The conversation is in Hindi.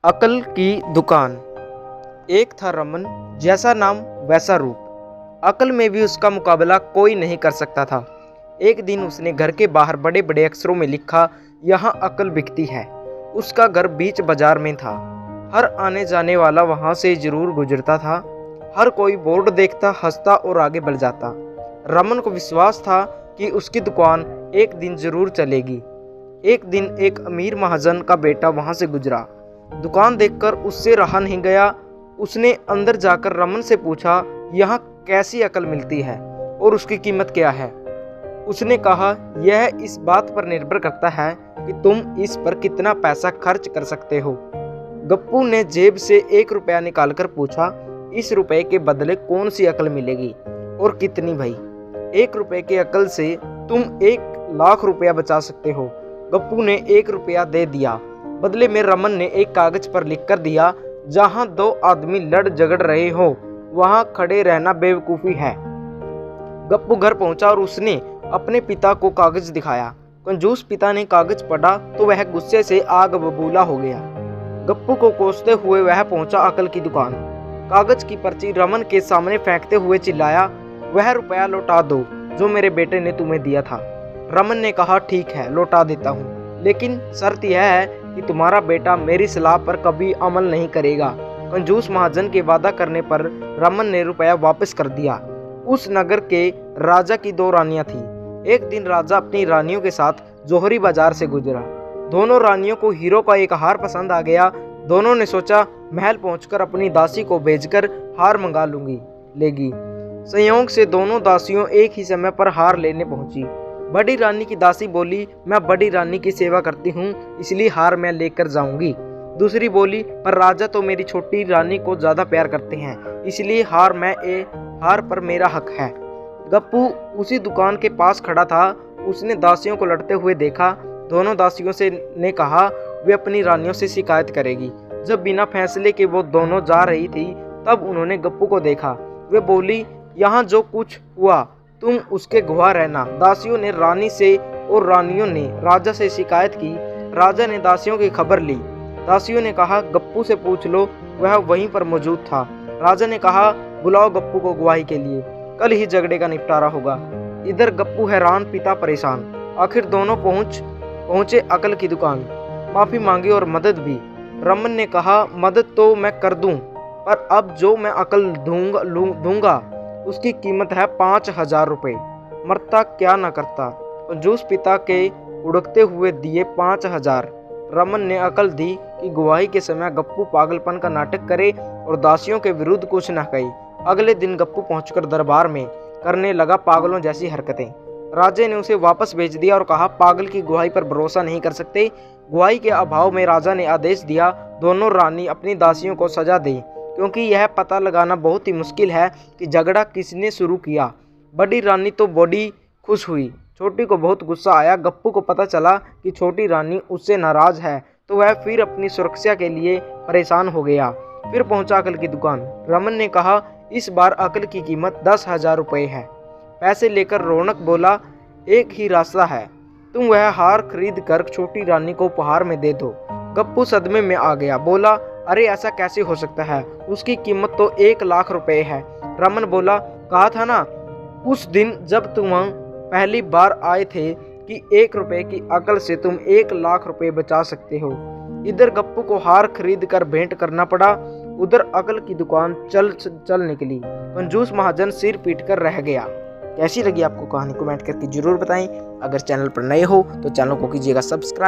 अकल की दुकान। एक था रमन, जैसा नाम वैसा रूप। अकल में भी उसका मुकाबला कोई नहीं कर सकता था। एक दिन उसने घर के बाहर बड़े बड़े अक्षरों में लिखा, यहाँ अकल बिकती है। उसका घर बीच बाजार में था। हर आने जाने वाला वहां से जरूर गुजरता था। हर कोई बोर्ड देखता, हंसता और आगे बढ़ जाता। रमन को विश्वास था कि उसकी दुकान एक दिन जरूर चलेगी। एक दिन एक अमीर महाजन का बेटा वहां से गुजरा। दुकान देखकर उससे रहा नहीं गया। उसने अंदर जाकर रमन से पूछा, यहाँ कैसी अकल मिलती है और उसकी कीमत क्या है। उसने कहा, यह इस बात पर निर्भर करता है कि तुम इस पर कितना पैसा खर्च कर सकते हो। गप्पू ने जेब से 1 रुपया निकालकर पूछा, इस रुपए के बदले कौन सी अकल मिलेगी और कितनी भाई? 1 रुपए की अकल से तुम 1 लाख रुपया बचा सकते हो। गप्पू ने 1 रुपया दे दिया। बदले में रमन ने एक कागज पर लिख कर दिया, जहां 2 आदमी लड़ झगड़ रहे हो वहां खड़े रहना बेवकूफी है। गप्पू घर पहुंचा और उसने अपने पिता को कागज दिखाया। कंजूस पिता ने कागज पढ़ा तो वह गुस्से से आग बबूला हो गया। गप्पू को कोसते हुए वह पहुंचा अकल की दुकान। कागज की पर्ची रमन के सामने फेंकते हुए चिल्लाया, वह रुपया लौटा दो जो मेरे बेटे ने तुम्हें दिया था। रमन ने कहा, ठीक है लौटा देता हूँ, लेकिन शर्त यह है कि तुम्हारा बेटा मेरी सलाह पर कभी अमल नहीं करेगा। कंजूस महाजन के वादा करने पर रमन ने रुपया वापस कर दिया। उस नगर के राजा की 2 रानियां थी। एक दिन राजा अपनी रानियों के साथ जौहरी बाजार से गुजरा। दोनों रानियों को हीरो का एक हार पसंद आ गया। दोनों ने सोचा, महल पहुंचकर अपनी दासी को भेजकर हार मंगा लेगी। संयोग से दोनों दासियों एक ही समय पर हार लेने पहुंची। बड़ी रानी की दासी बोली, मैं बड़ी रानी की सेवा करती हूँ, इसलिए हार मैं लेकर जाऊंगी। दूसरी बोली, पर राजा तो मेरी छोटी रानी को ज्यादा प्यार करते हैं, इसलिए हार पर मेरा हक है। गप्पू उसी दुकान के पास खड़ा था। उसने दासियों को लड़ते हुए देखा। दोनों दासियों ने कहा वे अपनी रानियों से शिकायत करेगी। जब बिना फैसले के वो दोनों जा रही थी, तब उन्होंने गप्पू को देखा। वे बोली, यहाँ जो कुछ हुआ तुम उसके गवाह रहना। दासियों ने रानी से और रानियों ने राजा से शिकायत की। राजा ने दासियों की खबर ली। दासियों ने कहा, गप्पू से पूछ लो, वह वहीं पर मौजूद था। राजा ने कहा, बुलाओ गप्पू को गवाही के लिए, कल ही झगड़े का निपटारा होगा। इधर गप्पू हैरान, पिता परेशान। आखिर दोनों पहुंचे अकल की दुकान। माफी मांगी और मदद भी। रमन ने कहा, मदद तो मैं कर दूं, पर अब जो मैं अकल दूंगा उसकी कीमत है 5000 रुपये। मरता क्या न करता। कंजूस पिता के उड़कते हुए दिए 5000। रमन ने अकल दी कि गवाही के समय गप्पू पागलपन का नाटक करे और दासियों के विरुद्ध कुछ न कहे। अगले दिन गप्पू पहुंचकर दरबार में करने लगा पागलों जैसी हरकतें। राजा ने उसे वापस भेज दिया और कहा, पागल की गवाही पर भरोसा नहीं कर सकते। गवाही के अभाव में राजा ने आदेश दिया, दोनों रानी अपनी दासियों को सजा दें, क्योंकि यह पता लगाना बहुत ही मुश्किल है कि झगड़ा किसने शुरू किया। बड़ी रानी तो बड़ी खुश हुई, छोटी को बहुत गुस्सा आया। गप्पू को पता चला कि छोटी रानी उससे नाराज है, तो वह फिर अपनी सुरक्षा के लिए परेशान हो गया। फिर पहुंचा अकल की दुकान। रमन ने कहा, इस बार अकल की कीमत 10,000 रुपये है। पैसे लेकर रौनक बोला, एक ही रास्ता है, तुम वह हार खरीद कर छोटी रानी को उपहार में दे दो। गप्पू सदमे में आ गया, बोला, अरे ऐसा कैसे हो सकता है, उसकी कीमत तो 1 लाख रुपए है। रमन बोला, कहा था ना उस दिन जब तुम पहली बार आए थे कि 1 रुपए की अकल से तुम 1 लाख रुपए बचा सकते हो। इधर गप्पू को हार खरीद कर भेंट करना पड़ा, उधर अकल की दुकान चल निकली। कंजूस महाजन सिर पीट कर रह गया। कैसी लगी आपको कहानी, कमेंट करके जरूर बताएं। अगर चैनल पर नए हो तो चैनल को कीजिएगा सब्सक्राइब।